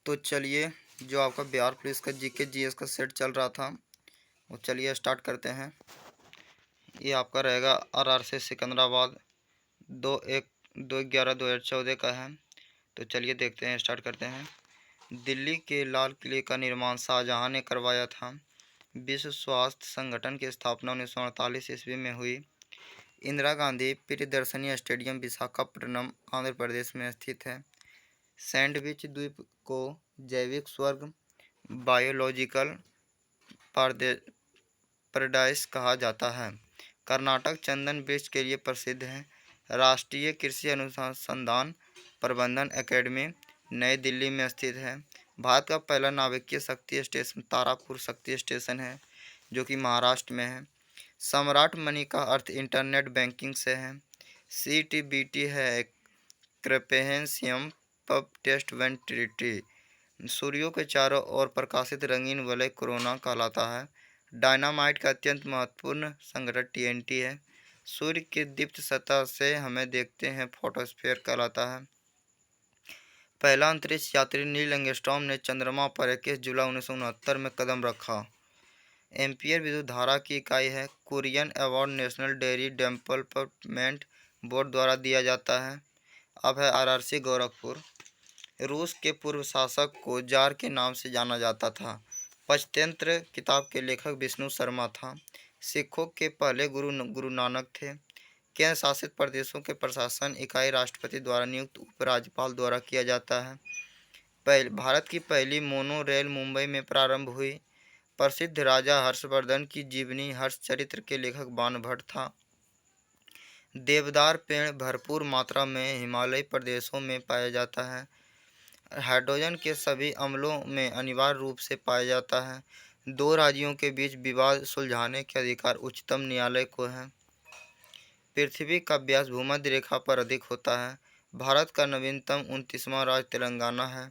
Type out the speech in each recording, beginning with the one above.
तो चलिए, जो आपका बिहार पुलिस का जीके जीएस का सेट चल रहा था, वो चलिए स्टार्ट करते हैं। ये आपका रहेगा आरआरसी सिकंदराबाद 2/11/2014 का है। तो चलिए देखते हैं, स्टार्ट करते हैं। दिल्ली के लाल किले का निर्माण शाहजहां ने करवाया था। विश्व स्वास्थ्य संगठन की स्थापना 1948 ईस्वी में हुई। इंदिरा गांधी प्रियदर्शनी स्टेडियम विशाखापट्टनम आंध्र प्रदेश में स्थित है। सैंडविच द्वीप को जैविक स्वर्ग बायोलॉजिकल पैराडाइस कहा जाता है। कर्नाटक चंदन वृक्ष के लिए प्रसिद्ध है। राष्ट्रीय कृषि अनुसंधान प्रबंधन एकेडमी नई दिल्ली में स्थित है। भारत का पहला नाभिकीय शक्ति स्टेशन तारापुर शक्ति स्टेशन है, जो कि महाराष्ट्र में है। सम्राट मनी का अर्थ इंटरनेट बैंकिंग से है। CTBT है क्रेपेंशियम पब टेस्ट वेंटिलिटी। सूर्यों के चारों ओर प्रकाशित रंगीन वलय कोरोना कहलाता है। डायनामाइट का अत्यंत महत्वपूर्ण संगठन TNT है। सूर्य की दीप्त सतह से हमें देखते हैं फोटोस्फीयर कहलाता है। पहला अंतरिक्ष यात्री नील एंगस्ट्रॉम ने चंद्रमा पर 21 जुलाई 1969 में कदम रखा। एम्पियर विद्युत धारा की इकाई है। Kurien award national dairy development board द्वारा दिया जाता है। अब है RRC गोरखपुर। रूस के पूर्व शासक को जार के नाम से जाना जाता था। पंचतंत्र किताब के लेखक विष्णु शर्मा था। सिखों के पहले गुरु नानक थे। केंद्र शासित प्रदेशों के प्रशासन इकाई राष्ट्रपति द्वारा नियुक्त उपराज्यपाल द्वारा किया जाता है। भारत की पहली मोनो रेल मुंबई में प्रारंभ हुई। प्रसिद्ध राजा हर्षवर्धन की जीवनी हर्ष चरित्र के लेखक बाणभट्ट था। देवदार पेड़ भरपूर मात्रा में हिमालयी प्रदेशों में पाया जाता है। हाइड्रोजन के सभी अम्लों में अनिवार्य रूप से पाया जाता है। दो राज्यों के बीच विवाद सुलझाने के अधिकार उच्चतम न्यायालय को है। पृथ्वी का व्यास भूमध्य रेखा पर अधिक होता है। भारत का नवीनतम 29वां राज्य तेलंगाना है।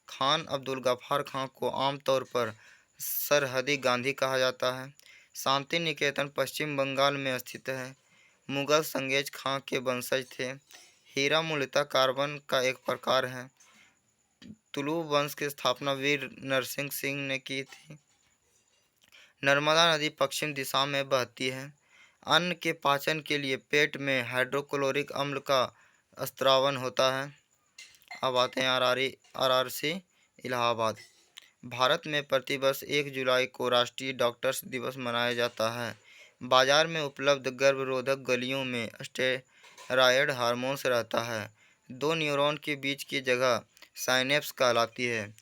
खान अब्दुल गफ्फार खां को आमतौर पर सरहदी गांधी कहा जाता है। शांति निकेतन पश्चिम बंगाल में स्थित है। मुगल चंगेज खां के वंशज थे। हीरा मूलतः कार्बन का एक प्रकार है। तुलु वंश की स्थापना वीर नरसिंह सिंह ने की थी। नर्मदा नदी पश्चिम दिशा में बहती है। अन्न के पाचन के लिए पेट में हाइड्रोक्लोरिक अम्ल का स्त्रावन होता है। अब आते हैं RRC इलाहाबाद। भारत में प्रतिवर्ष 1 जुलाई को राष्ट्रीय डॉक्टर्स दिवस मनाया जाता है। बाजार में उपलब्ध गर्भरोधक गोलियों में स्टेरॉयड हार्मोन्स रहता है। दो न्यूरॉन के बीच की जगह साइनेप्स कहलाती है।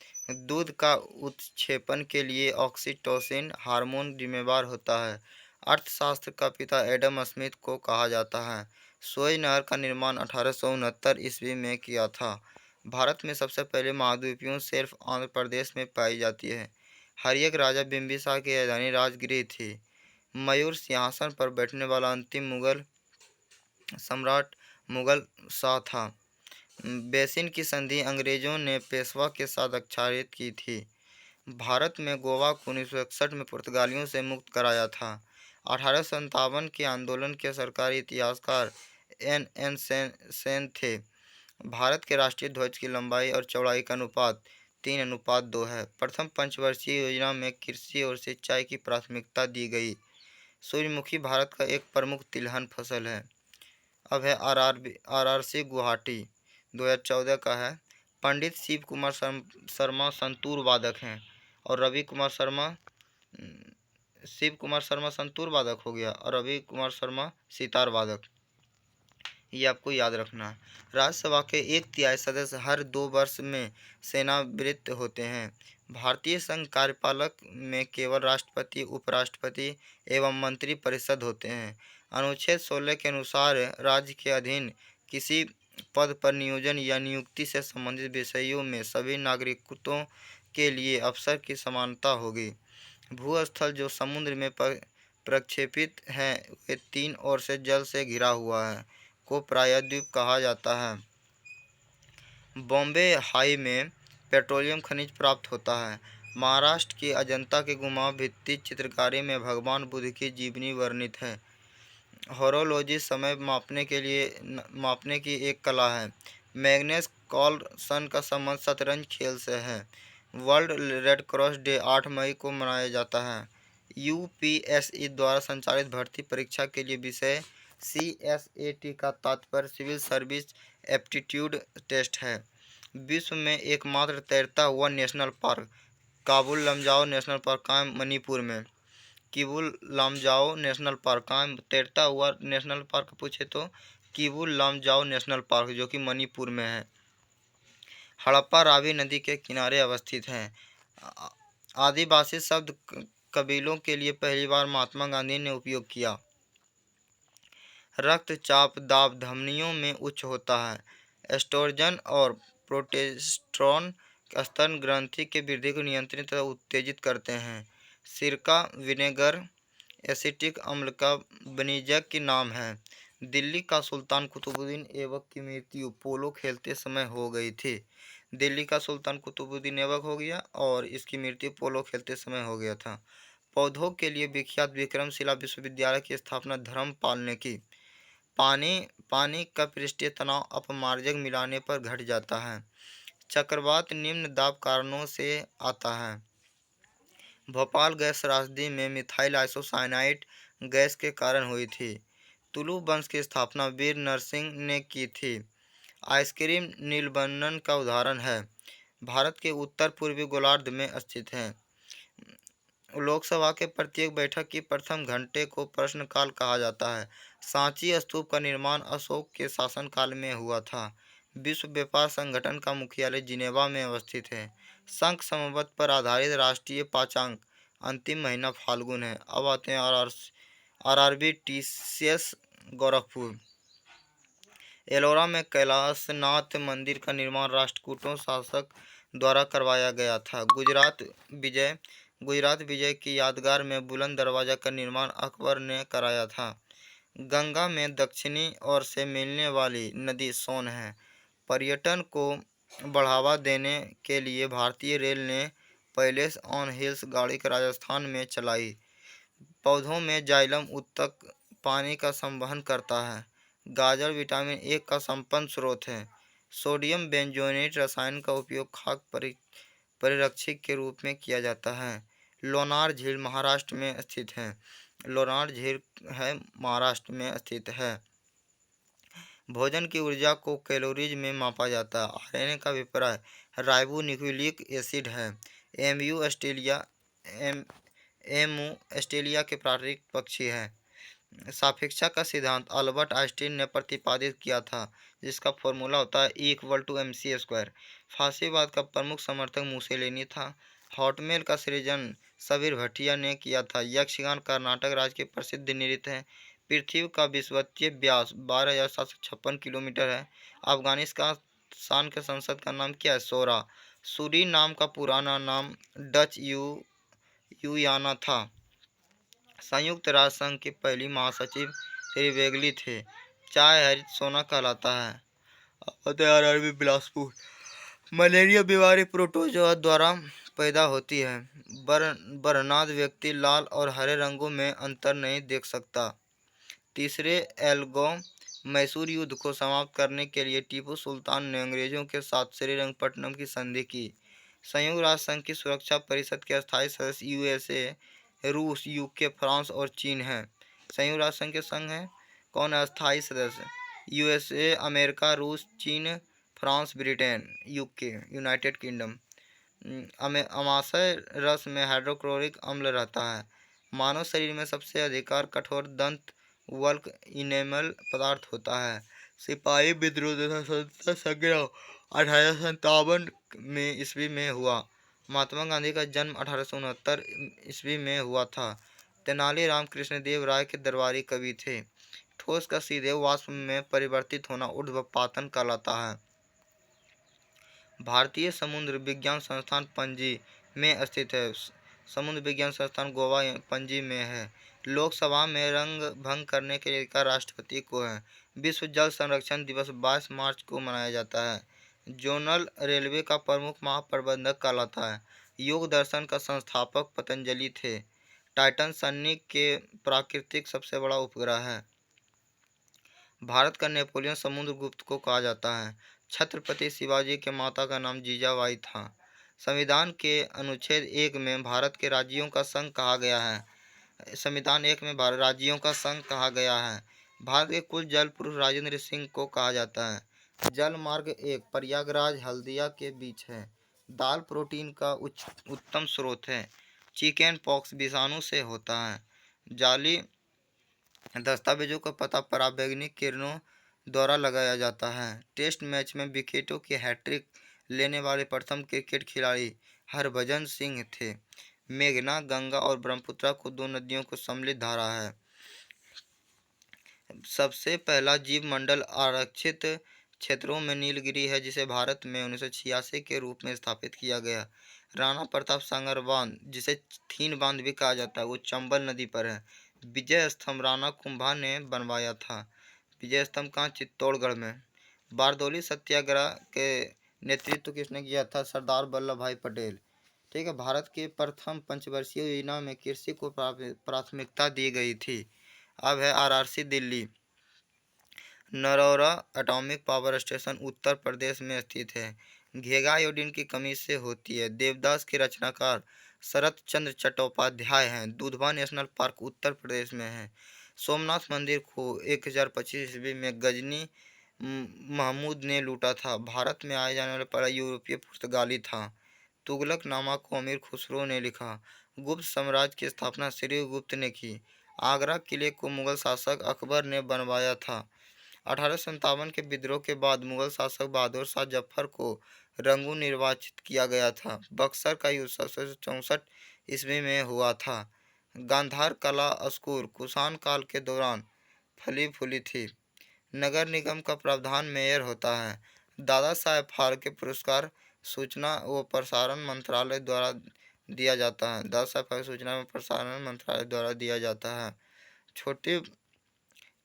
दूध का उत्क्षेपण के लिए ऑक्सीटोसिन हार्मोन जिम्मेदार होता है। अर्थशास्त्र का पिता एडम स्मिथ को कहा जाता है। सुएज नहर का निर्माण 1869 ईस्वी में किया था। भारत में सबसे पहले महाद्वीपीय सिर्फ आंध्र प्रदेश में पाई जाती है। हर्यक राजा बिम्बिसार की राजधानी राजगृह थी। मयूर सिंहासन पर बैठने वाला अंतिम मुगल सम्राट मुगल शाह था। बेसिन की संधि अंग्रेजों ने पेशवा के साथ आच्छादित की थी। भारत में गोवा को 1961 में पुर्तगालियों से मुक्त कराया था। 1857 के आंदोलन के सरकारी इतिहासकार N. सेन थे। भारत के राष्ट्रीय ध्वज की लंबाई और चौड़ाई का अनुपात 3:2 है। प्रथम पंचवर्षीय योजना में कृषि और सिंचाई की प्राथमिकता दी गई। सूर्यमुखी भारत का एक प्रमुख तिलहन फसल है। अब है RRC गुवाहाटी 2014 का है। पंडित शिव कुमार शर्मा संतूर वादक हैं और शिव कुमार शर्मा संतूर वादक हो गया और रवि कुमार शर्मा सितार वादक। ये आपको याद रखना है। राज्यसभा के 1/3 सदस्य हर 2 वर्ष में सेवानिवृत्त होते हैं। भारतीय संघ कार्यपालक में केवल राष्ट्रपति, उपराष्ट्रपति एवं मंत्री परिषद होते हैं। अनुच्छेद 16 के अनुसार राज्य के अधीन किसी पद पर नियोजन या नियुक्ति से संबंधित विषयों में सभी नागरिकों के लिए अवसर की समानता होगी। भूस्थल जो समुद्र में प्रक्षेपित है वे 3 ओर से जल से घिरा हुआ है को प्रायद्वीप कहा जाता है। बॉम्बे हाई में पेट्रोलियम खनिज प्राप्त होता है। महाराष्ट्र की अजंता के गुम्बद भित्ति चित्रकारी में भगवान बुद्ध की जीवनी वर्णित है। होरोलॉजी समय मापने की एक कला है। मैग्नस कार्लसन का संबंध शतरंज खेल से है। वर्ल्ड रेड क्रॉस डे 8 मई को मनाया जाता है। यूपीएससी द्वारा संचालित भर्ती परीक्षा के लिए विषय CSAT का तात्पर्य सिविल सर्विस एप्टीट्यूड टेस्ट है। विश्व में एकमात्र तैरता हुआ national park Kabul Lamjao national park कहाँ है? मणिपुर में। किबुल लामजाओ नेशनल पार्क कहाँ है? तैरता हुआ नेशनल पार्क पूछे तो किबुल लामजाओ नेशनल पार्क जो कि मणिपुर में है। हड़प्पा रावी नदी के किनारे अवस्थित है। आदिवासी शब्द कबीलों के लिए पहली बार महात्मा गांधी ने उपयोग किया। रक्तचाप दाब धमनियों में उच्च होता है। एस्ट्रोजन और प्रोजेस्टेरोन स्तन ग्रंथि के वृद्धि को नियंत्रित तथा उत्तेजित करते हैं। सिरका विनेगर एसिटिक अम्ल का वाणिज्यिक नाम है। दिल्ली का सुल्तान कुतुबुद्दीन ऐबक की मृत्यु पोलो खेलते समय हो गई थी। दिल्ली का सुल्तान कुतुबुद्दीन ऐबक हो गया और इसकी मृत्यु पोलो खेलते समय हो गया था। पौधों के लिए विख्यात विक्रमशिला विश्वविद्यालय की स्थापना धर्मपाल ने की। पानी का पृष्ठीय तनाव अपमार्जक मिलाने पर घट जाता है। चक्रवात निम्न दाब कारणों से आता है। भोपाल गैस त्रासदी में मिथाइल आइसोसाइनाइड गैस के कारण हुई थी। तुलु वंश की स्थापना वीर नरसिंह ने की थी। आइसक्रीम नीलबंधन का उदाहरण है। भारत के उत्तर पूर्वी गोलार्ध में स्थित है। लोकसभा के प्रत्येक बैठक की प्रथम घंटे को प्रश्नकाल कहा जाता है। सांची स्तूप का निर्माण अशोक के शासनकाल में हुआ था। विश्व व्यापार संगठन का मुख्यालय जिनेवा में अवस्थित है। संख समवत पर आधारित राष्ट्रीय पांचांग अंतिम महीना फाल्गुन है। अब आते हैं आरआरबी टीसीएस गोरखपुर। एलोरा में कैलाशनाथ मंदिर का निर्माण राष्ट्रकूटों शासक द्वारा करवाया गया था। गुजरात विजय की यादगार में बुलंद दरवाजा का निर्माण अकबर ने कराया था। गंगा में दक्षिणी ओर से मिलने वाली नदी सोन है। पर्यटन को बढ़ावा देने के लिए भारतीय रेल ने पैलेस ऑन हिल्स गाड़ी राजस्थान में चलाई। पौधों में जाइलम उत्तक पानी का संवहन करता है। गाजर विटामिन ए का संपन्न स्रोत है। सोडियम बेंजोनेट रसायन का उपयोग खाद्य परिरक्षक के रूप में किया जाता है। लोनार झील महाराष्ट्र में स्थित है। लोनार झील है महाराष्ट्र में स्थित है। भोजन की ऊर्जा को कैलोरीज में मापा जाता है। आरएनए का विपर्य राइबोन्यूक्लिक एसिड है। एमू ऑस्ट्रेलिया के प्राकृतिक पक्षी है। सापेक्षता का सिद्धांत अल्बर्ट आइंस्टीन ने प्रतिपादित किया था, जिसका फॉर्मूला होता है E=mc²। फासीवाद का प्रमुख समर्थक मुसेलिनी था। हॉटमेल का सृजन सबीर भट्टिया ने किया था। यक्षगान कर्नाटक राज्य के प्रसिद्ध नृत्य है। पृथ्वी का विषुवतीय व्यास 12,756 किलोमीटर है। अफगानिस्तान के संसद का नाम क्या है? सोरा। सूरीनाम का पुराना नाम डच युयाना था। संयुक्त राष्ट्र संघ की पहली महासचिव श्री वेगली थे। चाय हरित सोना कहलाता है। आरआरबी बिलासपुर। मलेरिया बीमारी प्रोटोजोआ द्वारा पैदा होती है। बरनाद व्यक्ति लाल और हरे रंगों में अंतर नहीं देख सकता। तीसरे एल्गो मैसूर युद्ध को समाप्त करने के लिए टीपू सुल्तान ने अंग्रेजों के साथ श्रीरंगपट्टनम की संधि की। संयुक्त राष्ट्र संघ की सुरक्षा परिषद के अस्थायी सदस्य यूएसए, रूस, यूके, फ्रांस और चीन है। संयुक्त राष्ट्र संघ के संघ है कौन है अस्थायी सदस्य? यूएसए, अमेरिका, रूस, चीन, France, Britain, UK, United Kingdom. अमाशय रस में हाइड्रोक्लोरिक अम्ल रहता है। मानव शरीर में सबसे अधिकार कठोर दंत वल्क इनेमल पदार्थ होता है। सिपाही विद्रोह तथा स्वतंत्रता संग्राम 1857 में ईस्वी में हुआ। महात्मा गांधी का जन्म 1869 ईस्वी में हुआ था। तेनालीराम कृष्णदेव राय के दरबारी कवि थे। ठोस का सीधे वाष्प में परिवर्तित होना ऊर्ध्वपातन कहलाता है। भारतीय समुद्र विज्ञान संस्थान पणजी में स्थित है। समुद्र विज्ञान संस्थान गोवा पणजी में है। लोकसभा में रंग भंग करने के अधिकार राष्ट्रपति को है। विश्व जल संरक्षण दिवस 22 मार्च को मनाया जाता है। जोनल रेलवे का प्रमुख महाप्रबंधक कहलाता है। योग दर्शन का संस्थापक पतंजलि थे। टाइटन सन्नी के प्राकृतिक सबसे बड़ा उपग्रह है। भारत का नेपोलियन समुद्रगुप्त को कहा जाता है। छत्रपति शिवाजी के माता का नाम जीजाबाई था। संविधान के अनुच्छेद 1 में भारत के राज्यों का संघ कहा गया है। संविधान 1 में भारत राज्यों का संघ कहा गया है। भारत के कुल जल पुरुष राजेंद्र सिंह को कहा जाता है। जल मार्ग 1 प्रयागराज हल्दिया के बीच है। दाल प्रोटीन का उत्तम स्रोत है। चिकन पॉक्स विषाणु से होता है। जाली दस्तावेजों का पता पराबैंगनी किरणों द्वारा लगाया जाता है। टेस्ट मैच में विकेटों की हैट्रिक लेने वाले प्रथम क्रिकेट खिलाड़ी हरभजन सिंह थे। मेघना, गंगा और ब्रह्मपुत्र को दो नदियों को सम्मिलित धारा है। सबसे पहला जीव मंडल आरक्षित क्षेत्रों में नीलगिरी है, जिसे भारत में 1986 के रूप में स्थापित किया गया। राणा प्रताप सागर बांध, जिसे थीन बांध भी कहा जाता है, वो चंबल नदी पर है। विजय स्तंभ राणा कुंभा ने बनवाया था। विजय स्तंभ कहाँ? चित्तौड़गढ़ में। बारदौली सत्याग्रह के नेतृत्व किसने किया था? सरदार वल्लभ भाई पटेल। ठीक है। भारत के प्रथम पंचवर्षीय योजना में कृषि को प्राथमिकता दी गई थी। अब है RRC Delhi. Narora atomic power station Uttar Pradesh में स्थित है। घेगा आयोडीन की कमी से होती है। देवदास के रचनाकार शरत चंद्र चट्टोपाध्याय हैं। दुधवा नेशनल पार्क उत्तर प्रदेश में है। सोमनाथ मंदिर को 1025 ईस्वी में गजनी महमूद ने लूटा था। भारत में आए जाने वाला पहला यूरोपीय पुर्तगाली था। तुगलक नामा को अमीर खुसरो ने लिखा। गुप्त साम्राज्य की स्थापना श्रीगुप्त ने की। आगरा किले को मुगल शासक अकबर ने बनवाया था। 1857 के विद्रोह के बाद मुगल शासक बहादुर शाह जफर को रंगून निर्वाचित किया गया था। बक्सर का युद्ध 1764 ईस्वी में हुआ था। गांधार कला अस्कुर कुषाण काल के दौरान फली फूली थी। नगर निगम का प्रावधान मेयर होता है। दादा साहेब फाल्के पुरस्कार सूचना व प्रसारण मंत्रालय द्वारा दिया जाता है। दादा साहेब फाल्के सूचना व प्रसारण मंत्रालय द्वारा दिया जाता है। छोटी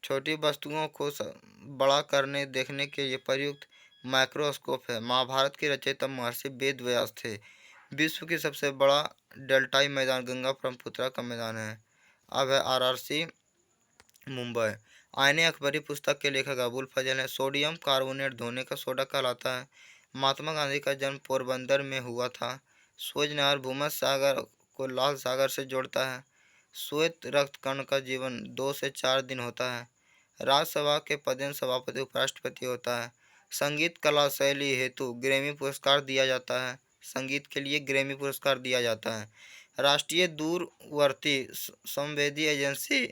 छोटी वस्तुओं को बड़ा करने देखने के लिए प्रयुक्त माइक्रोस्कोप है। महाभारत के रचयिता महर्षि वेद व्यास थे। विश्व की सबसे बड़ा डेल्टाई मैदान गंगा ब्रह्मपुत्र का मैदान है। अब है आरआरसी मुंबई। आईने अकबरी पुस्तक के लेखक अबुल फजल हैं। सोडियम कार्बोनेट धोने का सोडा कहलाता है। महात्मा गांधी का जन्म पोरबंदर में हुआ था। सूरज नहर भूमध्य सागर को लाल सागर से जोड़ता है। श्वेत रक्त कण का जीवन 2 से 4 दिन होता है। राज्यसभा के पदेन सभापति उपराष्ट्रपति होता है। संगीत कला शैली हेतु ग्रैमी पुरस्कार दिया जाता है। संगीत के लिए ग्रैमी पुरस्कार दिया जाता है। राष्ट्रीय दूरवर्ती संवेदी एजेंसी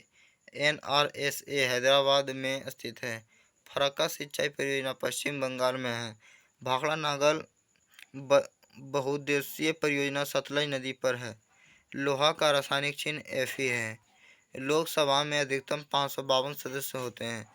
NRSA हैदराबाद में स्थित है। फरक्का सिंचाई परियोजना पश्चिम बंगाल में है। भाखड़ा नागल बहुउद्देशीय परियोजना सतलज नदी पर है। लोहा का रासायनिक चिन्ह Fe है। लोकसभा में अधिकतम 552 सदस्य होते हैं।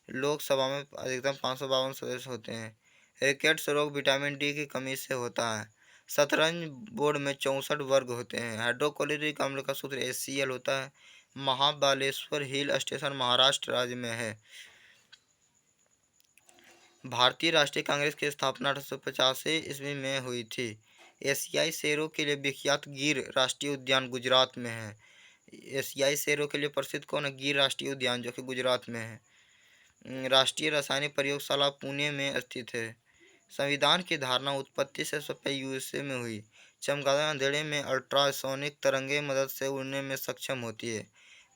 लोकसभा में अधिकतम 552 सदस्य होते हैं। रिकेट्स रोग विटामिन डी की कमी से होता है। शतरंज बोर्ड में 64 वर्ग होते हैं। हाइड्रोक्लोरिक अम्ल का सूत्र HCl होता है। महाबालेश्वर हिल स्टेशन महाराष्ट्र राज्य में है। भारतीय राष्ट्रीय कांग्रेस की स्थापना 1885 ईस्वी में हुई थी। एशियाई शेरों के लिए विख्यात गिर राष्ट्रीय उद्यान गुजरात में है। एशियाई शेरों के लिए प्रसिद्ध कौन है? गिर राष्ट्रीय उद्यान, जो कि गुजरात में है। राष्ट्रीय रासायनिक प्रयोगशाला पुणे में स्थित है। संविधान की धारणा उत्पत्ति से पहले USA में हुई। चमगादड़ अंधेरे में अल्ट्रासोनिक तरंगें मदद से उड़ने में सक्षम होती है।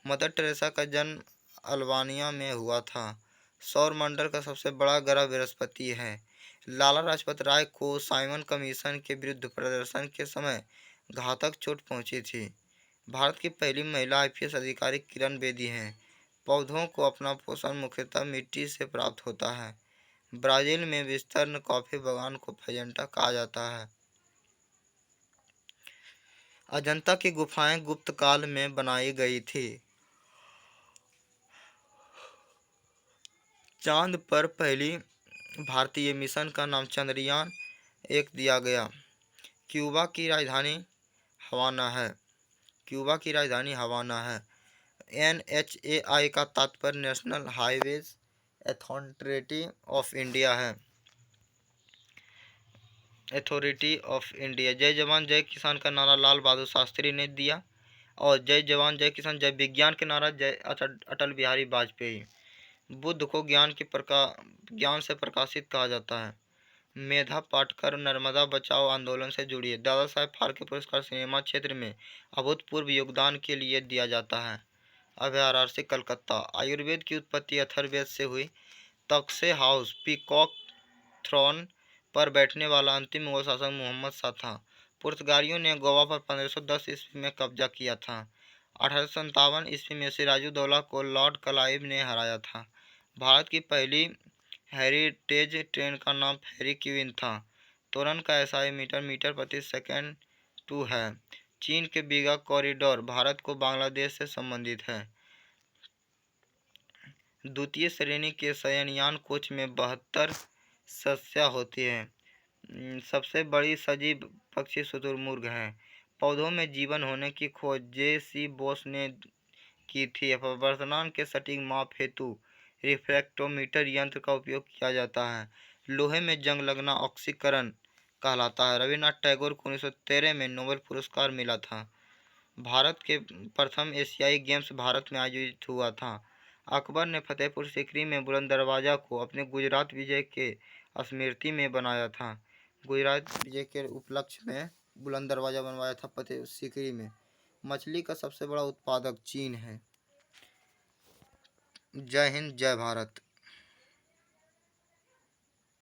मदर टेरेसा का जन्म अल्बानिया में हुआ था। सौर मंडल का सबसे बड़ा ग्रह बृहस्पति है। लाला लाजपत राय को साइमन कमीशन के विरुद्ध प्रदर्शन के समय घातक चोट पहुंची थी। भारत की पहली महिला IPS अधिकारी किरण बेदी हैं। पौधों को अपना पोषण मुख्यतः मिट्टी से प्राप्त होता है। ब्राज़ील में विस्तीर्ण कॉफी बागान को फैजेंटा कहा जाता है। अजंता की गुफाएं गुप्त काल में बनाई गई थी। चांद पर पहली भारतीय मिशन का नाम चंद्रयान 1 दिया गया। क्यूबा की राजधानी हवाना है। क्यूबा की राजधानी हवाना है। NHAI का तात्पर्य national highways authority of India है। Authority of India. जय जवान जय किसान का नारा लाल बहादुर शास्त्री ने दिया और जय जवान जय किसान जय विज्ञान के नारा जय अटल बिहारी वाजपेयी। बुद्ध को ज्ञान से प्रकाशित कहा जाता है। मेधा पाटकर नर्मदा बचाओ आंदोलन से जुड़ी है। दादा साहेब फाल्के पुरस्कार सिनेमा क्षेत्र में अभूतपूर्व योगदान के लिए दिया जाता है। अभयारण्य कलकत्ता। आयुर्वेद की उत्पत्ति अथर्ववेद से हुई। तख्त हाउस पीकॉक थ्रोन पर बैठने वाला अंतिम मुगल शासक मोहम्मद शाह था। पुर्तगालियों ने गोवा पर 1510 ईस्वी में कब्जा किया था। 1857 ईस्वी में सिराजुद्दौला को लॉर्ड क्लाइव ने हराया था। भारत की पहली हेरिटेज ट्रेन का नाम फेरी क्वीन था। त्वरण का एसआई मीटर प्रति सेकंड 2 है। चीन के बीगा कॉरिडोर भारत को बांग्लादेश से संबंधित है। द्वितीय श्रेणी के शयनयान कोच में 72 सदस्य होती है। सबसे बड़ी सजीव पक्षी शुतुरमुर्ग है। पौधों में जीवन होने की खोज जे.सी. बोस ने की थी। वर्तमान के सटीक माप हेतु रिफ्रैक्टोमीटर यंत्र का उपयोग किया जाता है। लोहे में जंग लगना ऑक्सीकरण कहलाता है। रविन्द्रनाथ टैगोर को 1913 में नोबेल पुरस्कार मिला था। भारत के प्रथम एशियाई गेम्स भारत में आयोजित हुआ था। अकबर ने फतेहपुर सीकरी में बुलंद दरवाजा को अपने गुजरात विजय के स्मृति में बनाया था। गुजरात विजय के उपलक्ष्य में बुलंद दरवाजा बनवाया था फतेहपुर सीकरी में। मछली का सबसे बड़ा उत्पादक चीन है। जय हिंद, जय भारत।